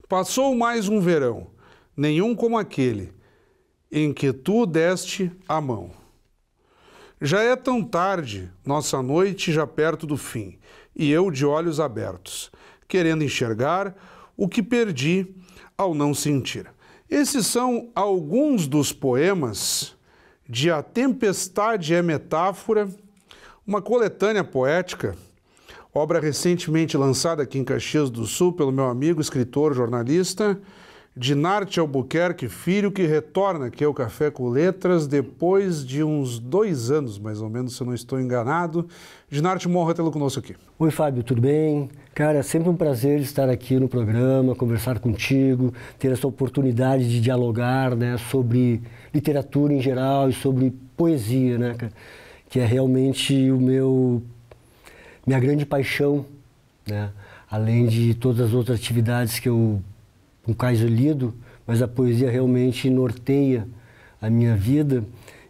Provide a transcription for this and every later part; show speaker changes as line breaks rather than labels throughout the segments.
Passou mais um verão, nenhum como aquele, em que tu deste a mão. Já é tão tarde, nossa noite já perto do fim, e eu de olhos abertos, querendo enxergar o que perdi ao não sentir. Esses são alguns dos poemas de A Tempestade é Metáfora, uma coletânea poética, obra recentemente lançada aqui em Caxias do Sul pelo meu amigo, escritor, jornalista, Dinarte Albuquerque Filho, que retorna aqui ao Café com Letras depois de uns 2 anos, mais ou menos, se eu não estou enganado. Dinarte, uma honra tê-lo conosco aqui.
Oi, Fábio, tudo bem? Cara, é sempre um prazer estar aqui no programa, conversar contigo, ter essa oportunidade de dialogar, né, sobre literatura em geral e sobre poesia, né, que é realmente minha grande paixão, né, além de todas as outras atividades com quais eu lido, mas a poesia realmente norteia a minha vida.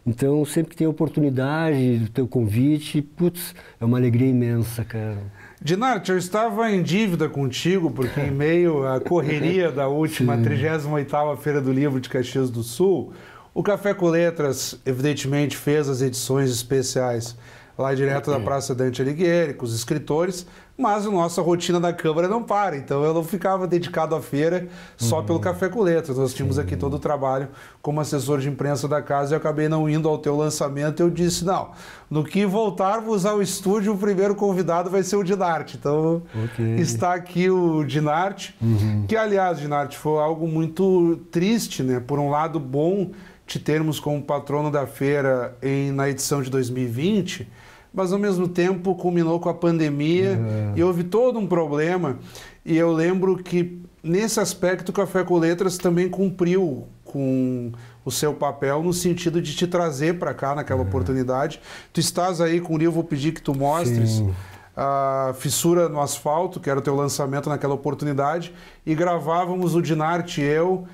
Então, sempre que tem oportunidade, do teu convite, putz, é uma alegria imensa, cara.
Dinarte, eu estava em dívida contigo, porque em meio à correria da última 38ª Feira do Livro de Caxias do Sul, o Café com Letras, evidentemente, fez as edições especiais lá direto da Praça Dante Alighieri, com os escritores, mas a nossa rotina da Câmara não para, então eu não ficava dedicado à feira só pelo Café com Letras. Nós tínhamos aqui todo o trabalho como assessor de imprensa da casa e eu acabei não indo ao teu lançamento. Eu disse, não, no que voltarmos ao estúdio, o primeiro convidado vai ser o Dinarte. Então está aqui o Dinarte, que aliás, Dinarte, foi algo muito triste, né? Por um lado bom te termos como patrono da feira na edição de 2020, mas ao mesmo tempo culminou com a pandemia e houve todo um problema. E eu lembro que nesse aspecto o Café com Letras também cumpriu com o seu papel no sentido de te trazer para cá naquela oportunidade. Tu estás aí com o livro, vou pedir que tu mostres a Fissura no Asfalto, que era o teu lançamento naquela oportunidade, e gravávamos o Dinarte e eu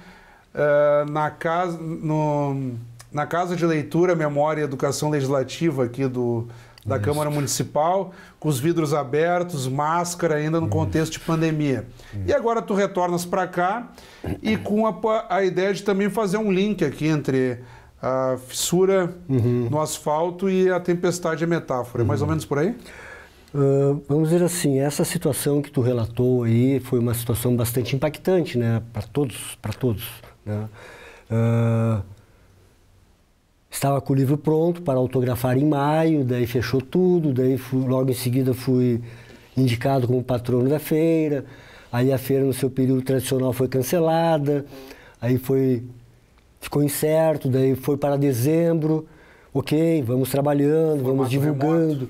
na Casa de Leitura, Memória e Educação Legislativa aqui da Câmara Municipal, com os vidros abertos, máscara, ainda no contexto de pandemia. E agora tu retornas para cá e com a ideia de também fazer um link aqui entre a Fissura no Asfalto e A Tempestade é Metáfora. É mais ou menos por aí?
Vamos dizer assim, essa situação que tu relatou aí foi uma situação bastante impactante, né, para todos, né? Estava com o livro pronto para autografar em maio, daí fechou tudo, daí logo em seguida fui indicado como patrono da feira, aí a feira no seu período tradicional foi cancelada, aí ficou incerto, daí foi para dezembro, ok, vamos trabalhando, vamos divulgando.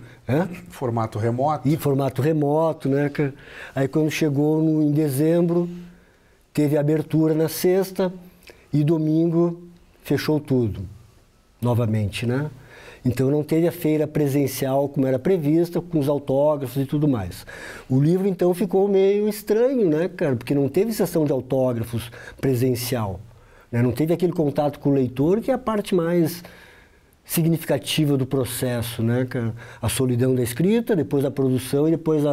Formato remoto.
E formato remoto, né, cara? Aí quando chegou em dezembro, teve abertura na sexta e domingo fechou tudo. Novamente, né? Então não teve a feira presencial como era prevista, com os autógrafos e tudo mais. O livro então ficou meio estranho, né, cara? Porque não teve sessão de autógrafos presencial, né? Não teve aquele contato com o leitor, que é a parte mais significativa do processo, né, cara? A solidão da escrita, depois a produção e depois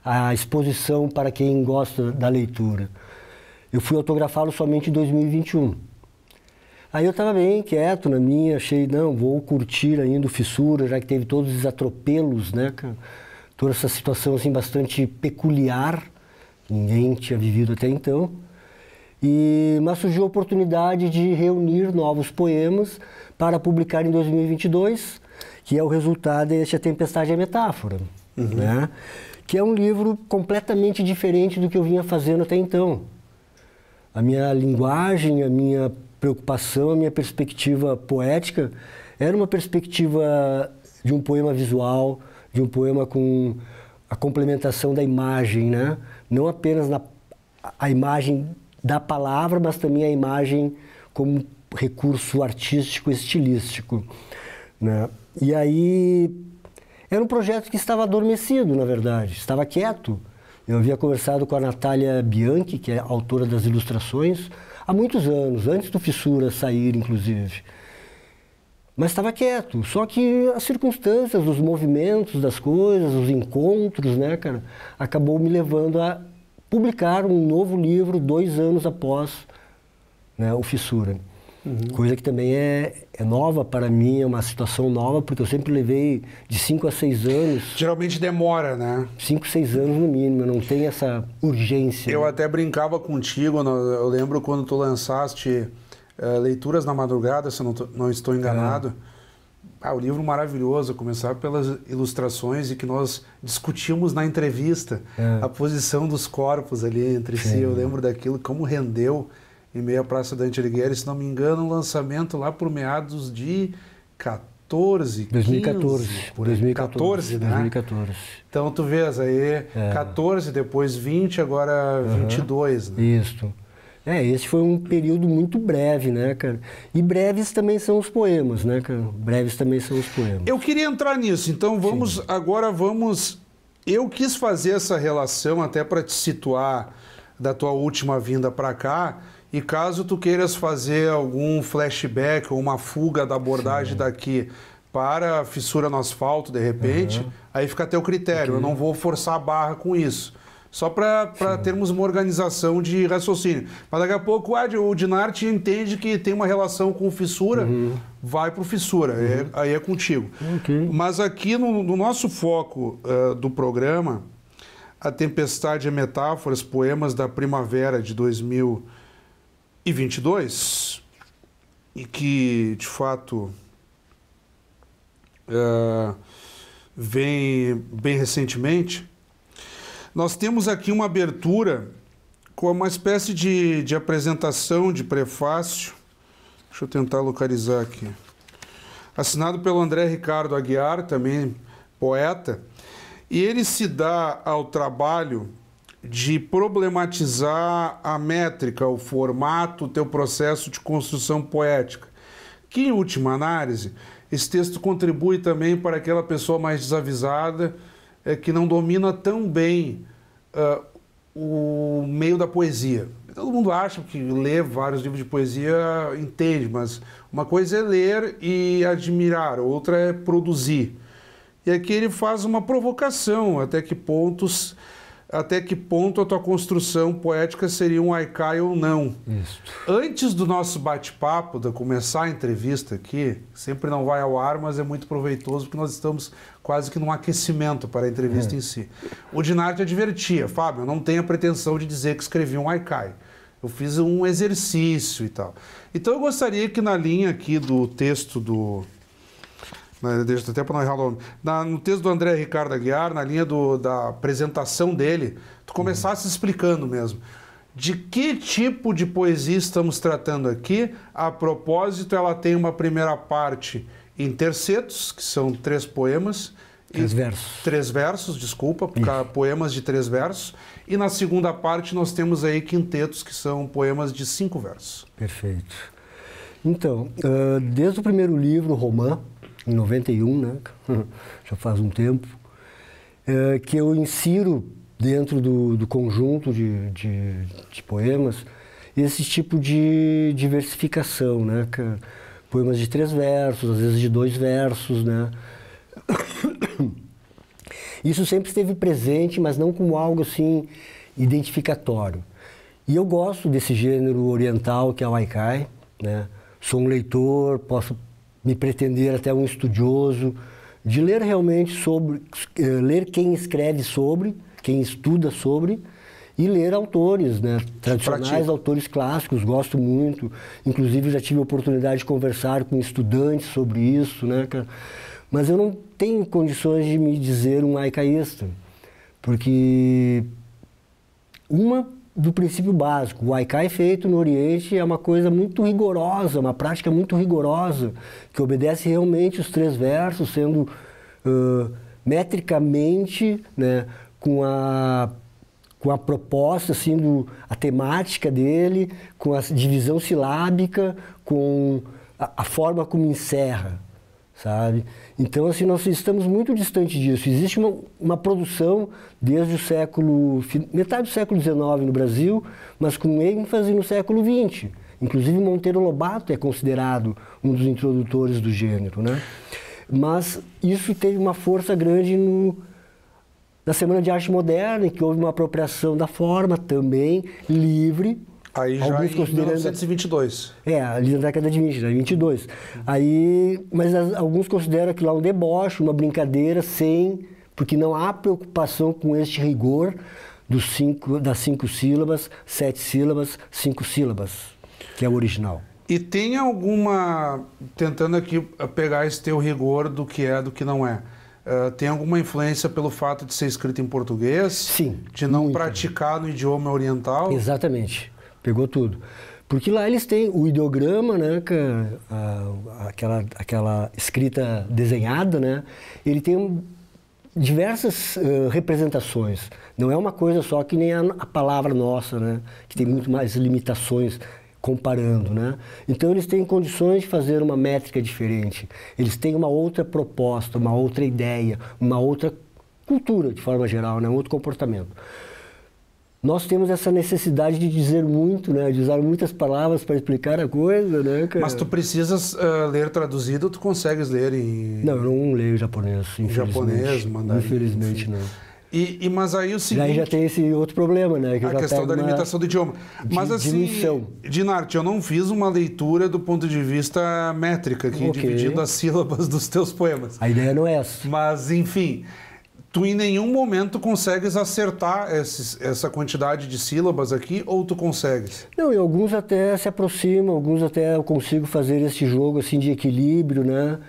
a exposição para quem gosta da leitura. Eu fui autografá-lo somente em 2021. Aí eu estava bem quieto na minha, achei, não, vou curtir ainda o Fissura, já que teve todos os atropelos, né, cara? Toda essa situação, assim, bastante peculiar, ninguém tinha vivido até então. Mas surgiu a oportunidade de reunir novos poemas para publicar em 2022, que é o resultado deste A Tempestade é Metáfora, né? Que é um livro completamente diferente do que eu vinha fazendo até então. A minha linguagem, a minha preocupação, a minha perspectiva poética era uma perspectiva de um poema visual, de um poema com a complementação da imagem, né? Não apenas a imagem da palavra, mas também a imagem como recurso artístico e estilístico, né? E aí era um projeto que estava adormecido, na verdade, estava quieto, Eu havia conversado com a Natália Bianchi, que é autora das ilustrações, há muitos anos, antes do Fissura sair, inclusive. Mas estava quieto, só que as circunstâncias, os movimentos das coisas, os encontros, né, cara, acabou me levando a publicar um novo livro 2 anos após, né, o Fissura. Coisa que também é nova para mim, é uma situação nova, porque eu sempre levei de 5 a 6 anos.
Geralmente demora, né?
5, 6 anos no mínimo, não tem essa urgência.
Eu
né?
até brincava contigo, eu lembro quando tu lançaste Leituras na Madrugada, se eu não estou enganado. O livro maravilhoso, começar pelas ilustrações e que nós discutimos na entrevista a posição dos corpos ali entre si. Eu lembro daquilo, como rendeu em meio à Praça Dante Alighieri, se não me engano, um lançamento lá por meados de 2014, 2014, né?
2014.
Então tu vês aí 14, depois 20, agora 22, né?
Isso. Esse foi um período muito breve, né, cara? E breves também são os poemas, né, cara? Breves também são os poemas.
Eu queria entrar nisso, então vamos... Eu quis fazer essa relação até para te situar da tua última vinda para cá, e caso tu queiras fazer algum flashback ou uma fuga da abordagem daqui para a Fissura no Asfalto, de repente, aí fica a teu critério. Eu não vou forçar a barra com isso. Só para termos uma organização de raciocínio. Mas daqui a pouco o Dinarte entende que tem uma relação com Fissura, vai para o Fissura, aí é contigo. Mas aqui no nosso foco do programa, A Tempestade é Metáforas, Poemas da Primavera de 2022, e que, de fato, vem bem recentemente. Nós temos aqui uma abertura com uma espécie de apresentação, de prefácio. Deixa eu tentar localizar aqui. Assinado pelo André Ricardo Aguiar, também poeta. E ele se dá ao trabalho de problematizar a métrica, o formato, o teu processo de construção poética. Que, em última análise, esse texto contribui também para aquela pessoa mais desavisada, que não domina tão bem o meio da poesia. Todo mundo acha que lê vários livros de poesia entende, mas uma coisa é ler e admirar, outra é produzir. E aqui ele faz uma provocação, até que ponto a tua construção poética seria um haikai ou não.
Isso.
Antes do nosso bate-papo, de começar a entrevista aqui, sempre não vai ao ar, mas é muito proveitoso, porque nós estamos quase que num aquecimento para a entrevista em si. O Dinarte advertia: Fábio, eu não tenho a pretensão de dizer que escrevi um haikai. Eu fiz um exercício e tal. Então eu gostaria que na linha aqui do texto deixa até para não errar o nome. No texto do André Ricardo Aguiar, na linha da apresentação dele, tu começasse explicando mesmo de que tipo de poesia estamos tratando aqui. A propósito, ela tem uma primeira parte em tercetos, que são 3 poemas.
3 versos.
3 versos, desculpa, poemas de 3 versos. E na segunda parte nós temos aí quintetos, que são poemas de 5 versos.
Perfeito. Então, desde o primeiro livro, Romã, em 91, né? Já faz um tempo, que eu insiro dentro do conjunto de poemas esse tipo de diversificação, né? Poemas de 3 versos, às vezes de 2 versos, né? Isso sempre esteve presente, mas não como algo assim identificatório. E eu gosto desse gênero oriental que é o haikai, né? Sou um leitor, posso me pretender até um estudioso, de ler realmente sobre, ler quem escreve sobre, quem estuda sobre, e ler autores, né, tradicionais, autores clássicos, gosto muito. Inclusive já tive a oportunidade de conversar com estudantes sobre isso, né, cara? Mas eu não tenho condições de me dizer um haicaísta, porque do princípio básico, o haikai feito no Oriente é uma coisa muito rigorosa, uma prática muito rigorosa, que obedece realmente os 3 versos, sendo metricamente, né, com a proposta, assim, a temática dele, com a divisão silábica, com a forma como encerra, sabe? Então, assim, nós estamos muito distante disso. Existe uma produção desde o metade do século XIX no Brasil, mas com ênfase no século XX. Inclusive, Monteiro Lobato é considerado um dos introdutores do gênero, né? Mas isso teve uma força grande na Semana de Arte Moderna, em que houve uma apropriação da forma também livre.
Aí já em 1922.
Ali na década de 20, 22. Mas alguns consideram aquilo lá um deboche, uma brincadeira, porque não há preocupação com este rigor das 5 sílabas, 7 sílabas, 5 sílabas, que é o original.
E tem alguma, tentando aqui pegar esse teu rigor do que é, do que não é, tem alguma influência pelo fato de ser escrito em português?
Sim.
De não praticar no idioma oriental?
Exatamente. Pegou tudo. Porque lá eles têm o ideograma, né, aquela escrita desenhada, né, ele tem diversas representações. Não é uma coisa só que nem a palavra nossa, né, que tem muito mais limitações comparando, né. Então eles têm condições de fazer uma métrica diferente. Eles têm uma outra proposta, uma outra ideia, uma outra cultura, de forma geral, né, um outro comportamento. Nós temos essa necessidade de dizer muito, né? De usar muitas palavras para explicar a coisa, né, cara?
Mas tu precisas ler traduzido ou tu consegues ler em...
Não, eu não leio japonês, infelizmente.
Japonês, mandarim.
Infelizmente, não.
Mas aí o seguinte...
Já tem esse outro problema, né? Que
a questão da limitação do idioma. Mas assim, Dinarte, eu não fiz uma leitura do ponto de vista métrica aqui, dividindo as sílabas dos teus poemas.
A ideia não é essa.
Mas, enfim... Tu em nenhum momento consegues acertar essa quantidade de sílabas aqui, ou tu consegues?
Não, e alguns até se aproximam, alguns até eu consigo fazer esse jogo assim de equilíbrio, né?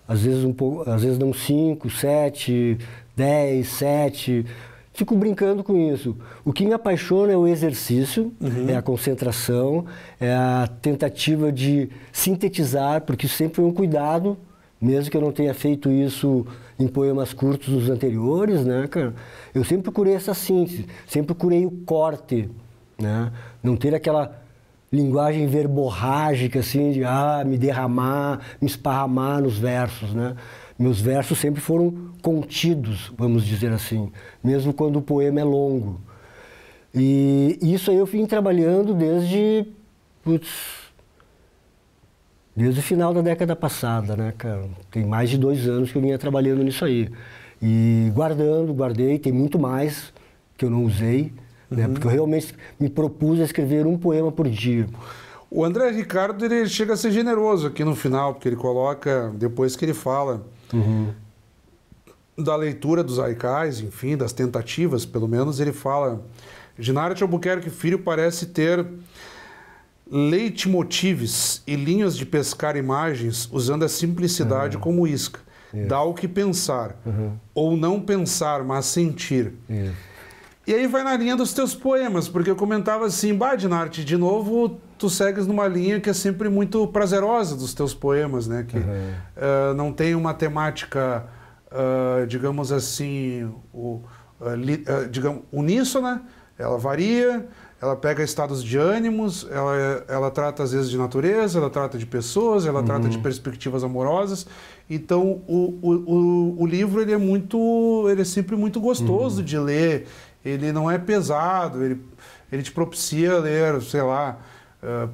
Às vezes às vezes dão 5, 7, 10, 7. Fico brincando com isso. O que me apaixona é o exercício, é a concentração, é a tentativa de sintetizar, porque isso sempre foi um cuidado, mesmo que eu não tenha feito isso em poemas curtos dos anteriores, né, cara? Eu sempre procurei essa síntese, sempre procurei o corte, né? Não ter aquela linguagem verborrágica, assim, de me derramar, me esparramar nos versos, né? Meus versos sempre foram contidos, vamos dizer assim, mesmo quando o poema é longo. E isso aí eu vim trabalhando desde o final da década passada, né, cara? Tem mais de 2 anos que eu vinha trabalhando nisso aí. E guardei, tem muito mais que eu não usei, né? Porque eu realmente me propus a escrever um poema por dia.
O André Ricardo, ele chega a ser generoso aqui no final, porque ele coloca, depois que ele fala da leitura dos haikais, enfim, das tentativas, pelo menos, ele fala: Dinarte Albuquerque Filho parece ter leitmotivs e linhas de pescar imagens usando a simplicidade como isca. Dá o que pensar, ou não pensar, mas sentir. E aí vai na linha dos teus poemas, porque eu comentava assim, Dinarte, de novo, tu segues numa linha que é sempre muito prazerosa dos teus poemas, né? Que não tem uma temática, digamos assim, digamos, uníssona, ela varia. Ela pega estados de ânimos, ela trata às vezes de natureza, ela trata de pessoas, ela trata de perspectivas amorosas. Então o livro ele é sempre muito gostoso de ler. Ele não é pesado, ele te propicia ler, sei lá,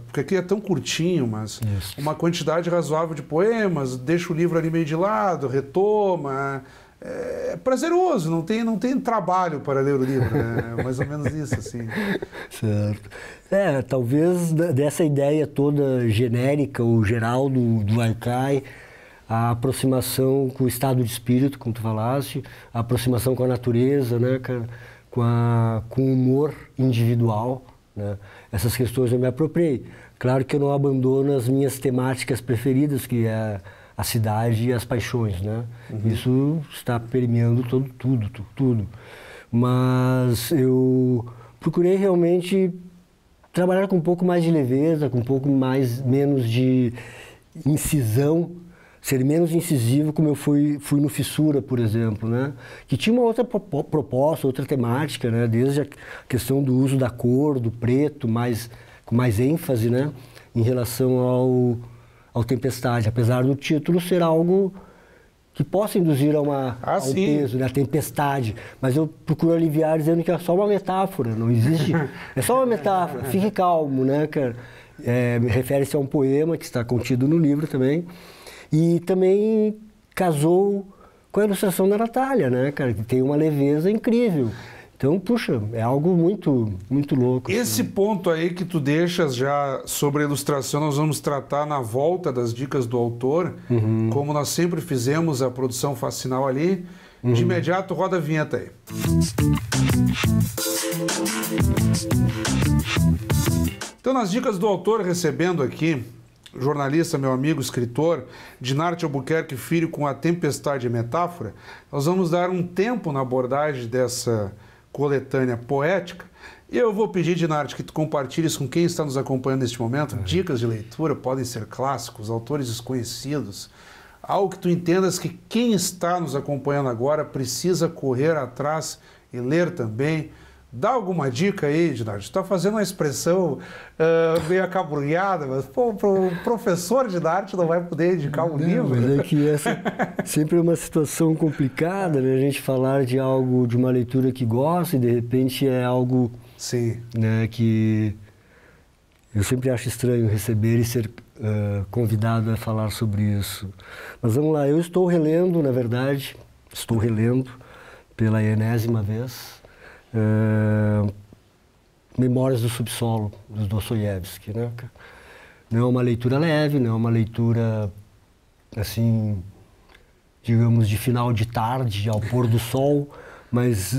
porque aqui é tão curtinho, mas uma quantidade razoável de poemas, deixa o livro ali meio de lado, retoma. É prazeroso, não tem trabalho para ler o livro, né? É mais ou menos isso, assim.
Certo. Talvez dessa ideia toda genérica ou geral do haikai, a aproximação com o estado de espírito, como tu falaste, a aproximação com a natureza, né, com o humor individual, né? Essas questões eu me apropriei. Claro que eu não abandono as minhas temáticas preferidas, que é a cidade e as paixões, né? Isso está permeando tudo. Mas eu procurei realmente trabalhar com um pouco mais de leveza, com um pouco menos de incisão, ser menos incisivo, como eu fui no Fissura, por exemplo, né? Que tinha uma outra proposta, outra temática, né? Desde a questão do uso da cor, do preto, com mais ênfase, né? Em relação ao Tempestade, apesar do título ser algo que possa induzir a um peso, né? A tempestade. Mas eu procuro aliviar dizendo que é só uma metáfora, não existe... É só uma metáfora, fique calmo, né, cara? Refere-se a um poema que está contido no livro também. E também casou com a ilustração da Natália, né, cara? Que tem uma leveza incrível. Então, puxa, é algo muito, muito louco.
Esse ponto aí que tu deixas já sobre a ilustração, nós vamos tratar na volta das dicas do autor, como nós sempre fizemos a produção Fascinal ali. De imediato, roda a vinheta aí. Então, nas dicas do autor, recebendo aqui, jornalista, meu amigo, escritor, Dinarte Albuquerque Filho, com A Tempestade e Metáfora, nós vamos dar um tempo na abordagem dessa coletânea poética. E eu vou pedir, Dinarte, que tu compartilhes com quem está nos acompanhando neste momento dicas de leitura, podem ser clássicos, autores desconhecidos, algo que tu entendas que quem está nos acompanhando agora precisa correr atrás e ler também. Dá alguma dica aí, Dinarte? Tu está fazendo uma expressão meio acabrunhada, mas pô, o professor de arte não vai poder indicar um livro.
Mas é que essa sempre é uma situação complicada, né? A gente falar de algo, de uma leitura que gosta e de repente é algo,
sim,
né, que eu sempre acho estranho receber e ser convidado a falar sobre isso. Mas vamos lá, eu estou relendo, na verdade, pela enésima vez, Memórias do Subsolo, dos Dostoiévski, né? Não é uma leitura leve, não é uma leitura, assim, digamos, de final de tarde, ao pôr do sol, mas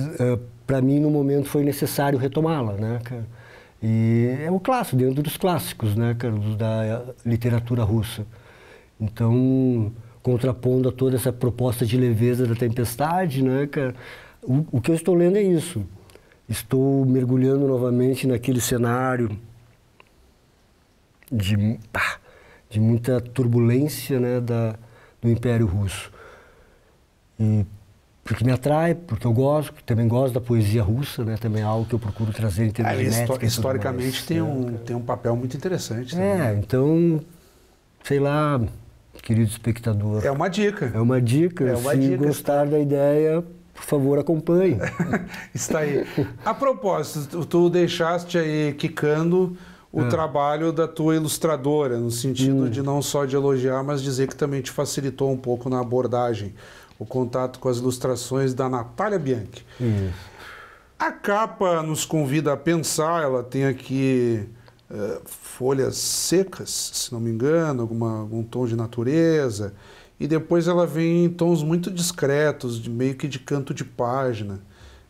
para mim, no momento, foi necessário retomá-la, né, cara? E é um clássico, dentro dos clássicos, né, cara, da literatura russa. Então, contrapondo a toda essa proposta de leveza da Tempestade, né, cara, o que eu estou lendo é isso. Estou mergulhando novamente naquele cenário de muita turbulência, né, do Império Russo. E porque me atrai, porque eu gosto, também gosto da poesia russa, né, também é algo que eu procuro trazer em termos de métrica.
Historicamente tem um papel muito interessante também.
Então, sei lá, querido espectador.
É uma dica.
É uma dica. Se gostar da ideia, por favor, acompanhe.
Está aí. A propósito, tu deixaste aí quicando o trabalho da tua ilustradora, no sentido de não só de elogiar, mas dizer que também te facilitou um pouco na abordagem, o contato com as ilustrações da Natália Bianchi. A capa nos convida a pensar, ela tem aqui folhas secas, se não me engano, algum tom de natureza, e depois ela vem em tons muito discretos, meio que de canto de página,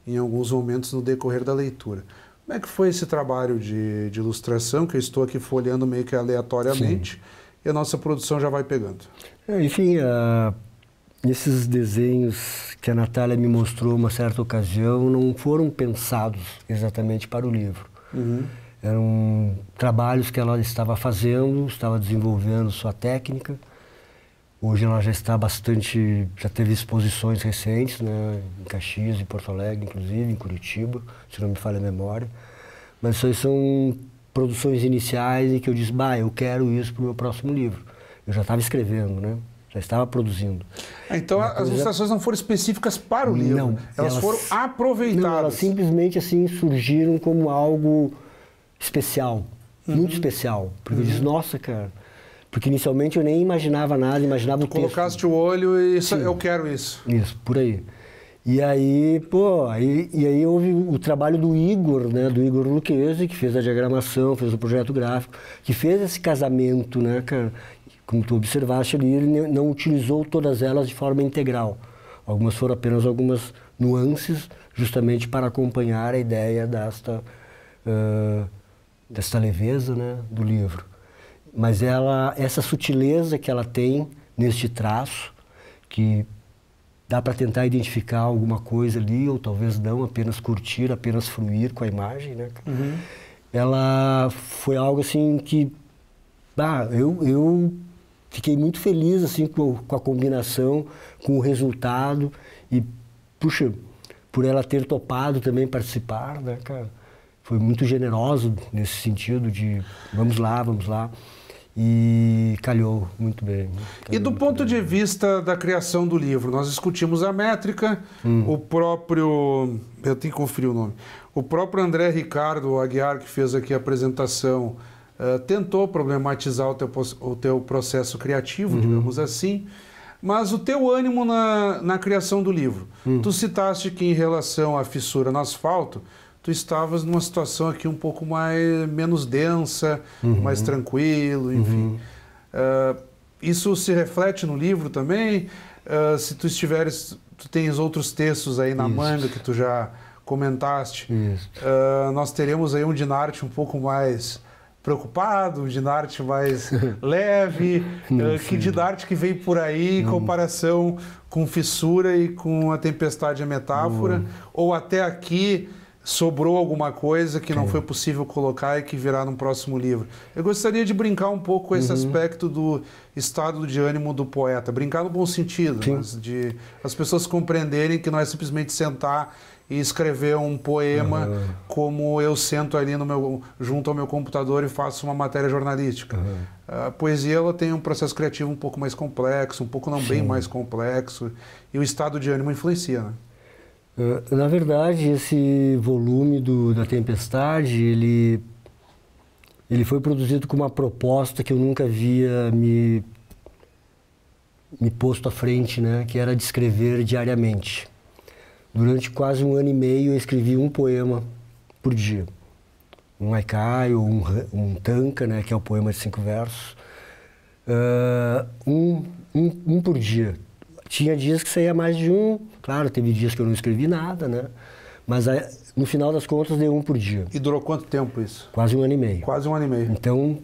em alguns momentos no decorrer da leitura. Como é que foi esse trabalho de ilustração, que eu estou aqui folheando meio que aleatoriamente, e a nossa produção já vai pegando?
Enfim, esses desenhos que a Natália me mostrou uma certa ocasião não foram pensados exatamente para o livro. Eram trabalhos que ela estava fazendo, estava desenvolvendo sua técnica. Hoje ela já está já teve exposições recentes, né, em Caxias, em Porto Alegre, inclusive, em Curitiba, se não me falha a memória. Mas isso aí são produções iniciais em que eu disse, eu quero isso para o meu próximo livro. Eu já estava escrevendo, né? Já estava produzindo.
Então as ilustrações não foram específicas para o livro?
Não.
Elas foram aproveitadas?
Não, elas simplesmente assim surgiram como algo especial, muito especial. Porque eu disse, nossa, cara... Porque inicialmente eu nem imaginava nada, imaginava o texto.
Colocaste o olho e eu quero isso.
Isso, por aí. E aí, aí houve o trabalho do Igor, né, do Igor Lucchesi, que fez a diagramação, fez o projeto gráfico, que fez esse casamento, né, cara? Como tu observaste ali, ele não utilizou todas elas de forma integral. Algumas foram apenas algumas nuances, justamente para acompanhar a ideia desta leveza, né, do livro. Mas essa sutileza que ela tem neste traço, que dá para tentar identificar alguma coisa ali, ou talvez não, apenas curtir, apenas fruir com a imagem, né? Ela foi algo assim que eu fiquei muito feliz assim com a combinação, com o resultado e, puxa, por ela ter topado também participar, né, cara? Foi muito generoso nesse sentido de vamos lá. e calhou muito bem.
E do ponto de vista da criação do livro, nós discutimos a métrica, o próprio, eu tenho que conferir o nome, o próprio André Ricardo Aguiar, que fez aqui a apresentação, tentou problematizar o teu processo criativo, digamos assim, mas o teu ânimo na criação do livro. Tu citaste que em relação à fissura no asfalto, tu estavas numa situação aqui um pouco menos densa, mais tranquilo, enfim. Isso se reflete no livro também? Se tu tens outros textos aí na manga que tu já comentaste, nós teremos aí um Dinarte um pouco mais preocupado, um Dinarte mais leve, que Dinarte que veio por aí em comparação com Fissura e com A Tempestade e a Metáfora, ou até aqui sobrou alguma coisa que não foi possível colocar e que virá num próximo livro. Eu gostaria de brincar um pouco com esse aspecto do estado de ânimo do poeta, brincar no bom sentido, mas de as pessoas compreenderem que não é simplesmente sentar e escrever um poema como eu sento ali junto ao meu computador e faço uma matéria jornalística. A poesia ela tem um processo criativo um pouco mais complexo, um pouco não bem mais complexo, e o estado de ânimo influencia, né?
Na verdade, esse volume da Tempestade, ele foi produzido com uma proposta que eu nunca havia me posto à frente, né? Que era de escrever diariamente. Durante quase 1 ano e meio eu escrevi um poema por dia. Um haikai ou um tanka, né? Que é o poema de 5 versos. Um por dia. Tinha dias que saía mais de um, claro, teve dias que eu não escrevi nada, né? Mas no final das contas deu um por dia.
E durou quanto tempo isso?
Quase 1 ano e meio.
Quase 1 ano e meio.
Então,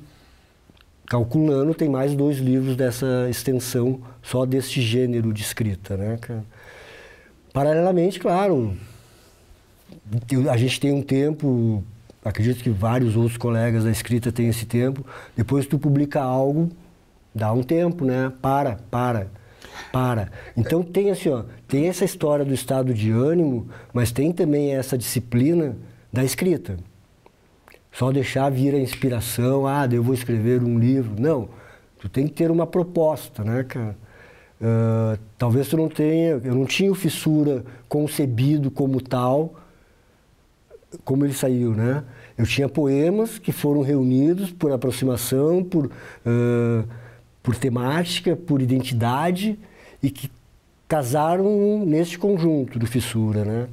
calculando, tem mais 2 livros dessa extensão, só deste gênero de escrita, né, cara? Paralelamente, claro, a gente tem um tempo, acredito que vários outros colegas da escrita têm esse tempo, depois que tu publica algo, dá um tempo, né? Para. Então tem assim, ó, tem essa história do estado de ânimo, mas tem também essa disciplina da escrita. Só deixar vir a inspiração, eu vou escrever um livro. Não, tu tem que ter uma proposta, né, cara? Talvez tu não tenha, eu não tinha o Fissura concebido como tal, como ele saiu, né? Eu tinha poemas que foram reunidos por aproximação, por temática, por identidade, e que casaram neste conjunto do Fissura, né?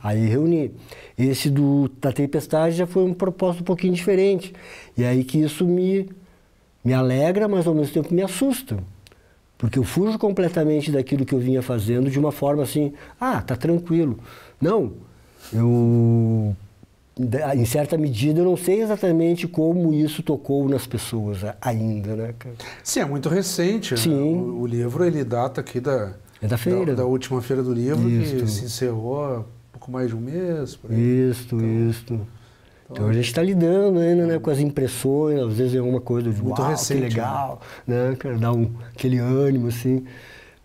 Aí reuni. Esse da Tempestade já foi um propósito um pouquinho diferente. E aí que isso me alegra, mas ao mesmo tempo me assusta. Porque eu fujo completamente daquilo que eu vinha fazendo de uma forma assim, tá tranquilo. Não, em certa medida, eu não sei exatamente como isso tocou nas pessoas ainda, né, cara?
Sim, é muito recente.
Sim.
Né? O livro, ele data aqui da feira. Da última Feira do Livro, que se encerrou há pouco mais de um mês. Por aí.
Então a gente está lidando ainda, né, com as impressões, às vezes é uma coisa de
muito recente,
que legal, né, cara, dá aquele ânimo, assim.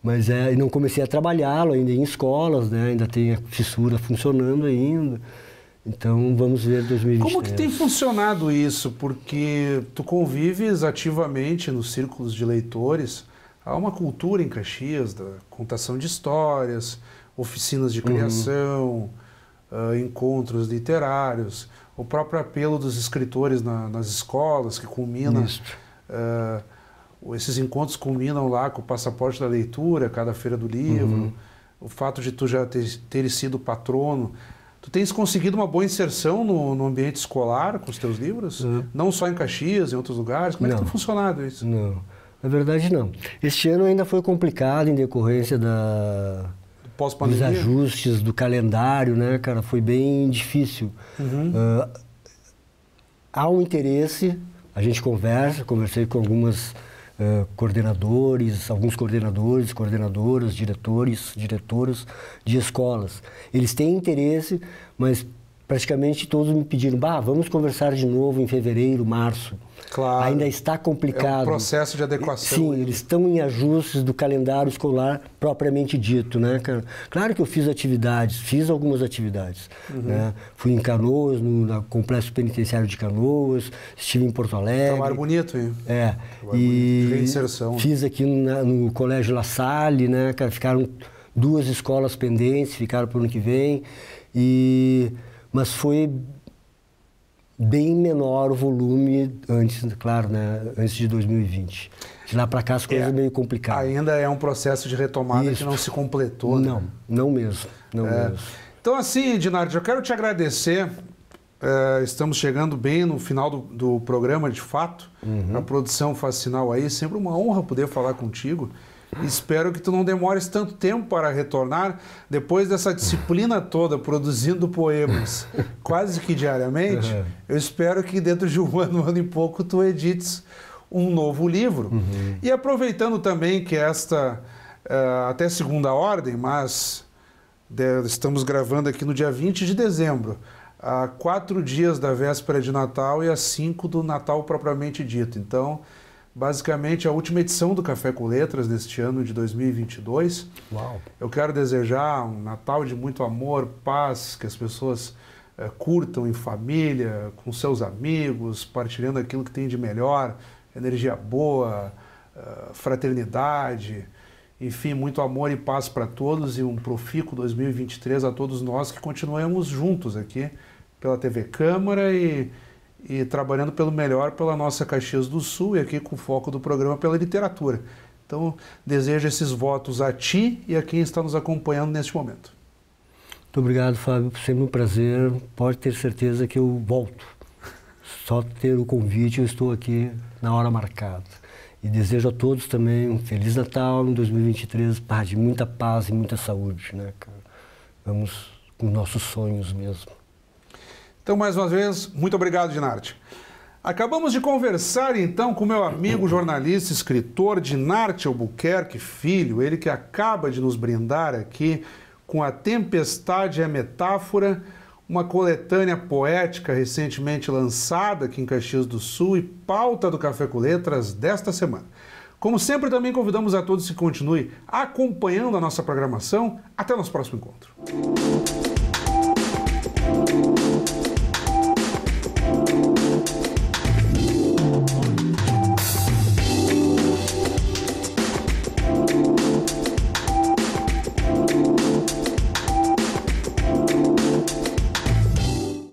Mas e não comecei a trabalhá-lo ainda em escolas, né, ainda tem a Fissura funcionando ainda. Então, vamos ver 2023.
Como que tem funcionado isso? Porque tu convives ativamente nos círculos de leitores. Há uma cultura em Caxias da contação de histórias, oficinas de criação, encontros literários, o próprio apelo dos escritores nas escolas, que culmina... esses encontros culminam lá com o Passaporte da Leitura, cada Feira do Livro. O fato de tu já ter sido patrono... Tu tens conseguido uma boa inserção no ambiente escolar com os teus livros? Não só em Caxias, em outros lugares? Como é que tem funcionado isso?
Não, na verdade não. Este ano ainda foi complicado em decorrência dos ajustes do calendário, né, cara? Foi bem difícil. Há um interesse, a gente conversei com alguns alguns coordenadores, diretores, diretoras de escolas. Eles têm interesse, mas praticamente todos me pediram, vamos conversar de novo em fevereiro, março.
Claro.
Ainda está complicado.
É um processo de adequação.
Sim, eles estão em ajustes do calendário escolar propriamente dito, né, cara? Claro que eu fiz algumas atividades. Né? Fui em Canoas, no Complexo Penitenciário de Canoas, estive em Porto Alegre.
Trabalho bonito, hein?
É.
Trabalho bonito. De reinserção.
Fiz aqui no Colégio La Salle, né, cara? Ficaram 2 escolas pendentes, ficaram para o ano que vem. Mas foi bem menor o volume antes, claro, né, antes de 2020. De lá para cá as coisas meio complicadas.
Ainda é um processo de retomada que não se completou.
Não,
né?
não mesmo.
Então assim, Dinardi, eu quero te agradecer. Estamos chegando bem no final do programa, de fato. A produção faz sinal aí. Sempre uma honra poder falar contigo. Espero que tu não demores tanto tempo para retornar depois dessa disciplina toda, produzindo poemas quase que diariamente. Eu espero que dentro de um ano e pouco, tu edites um novo livro. E aproveitando também que até segunda ordem, mas estamos gravando aqui no dia 20 de dezembro, a 4 dias da véspera de Natal e a 5 do Natal propriamente dito. Então, basicamente, a última edição do Café com Letras neste ano de 2022.
Uau.
Eu quero desejar um Natal de muito amor, paz, que as pessoas curtam em família, com seus amigos, partilhando aquilo que tem de melhor, energia boa, fraternidade, enfim, muito amor e paz para todos e um profícuo 2023 a todos nós que continuemos juntos aqui pela TV Câmara e trabalhando pelo melhor pela nossa Caxias do Sul e aqui com foco do programa pela literatura. Então, desejo esses votos a ti e a quem está nos acompanhando neste momento.
Muito obrigado, Fábio, sempre um prazer. Pode ter certeza que eu volto. Só ter o convite, eu estou aqui na hora marcada. E desejo a todos também um Feliz Natal em 2023, de muita paz e muita saúde, né, cara? Vamos com nossos sonhos mesmo.
Então, mais uma vez, muito obrigado, Dinardi. Acabamos de conversar, então, com meu amigo jornalista e escritor Dinardi Albuquerque Filho, ele que acaba de nos brindar aqui com A Tempestade é Metáfora, uma coletânea poética recentemente lançada aqui em Caxias do Sul e pauta do Café com Letras desta semana. Como sempre, também convidamos a todos que continuem acompanhando a nossa programação. Até o nosso próximo encontro.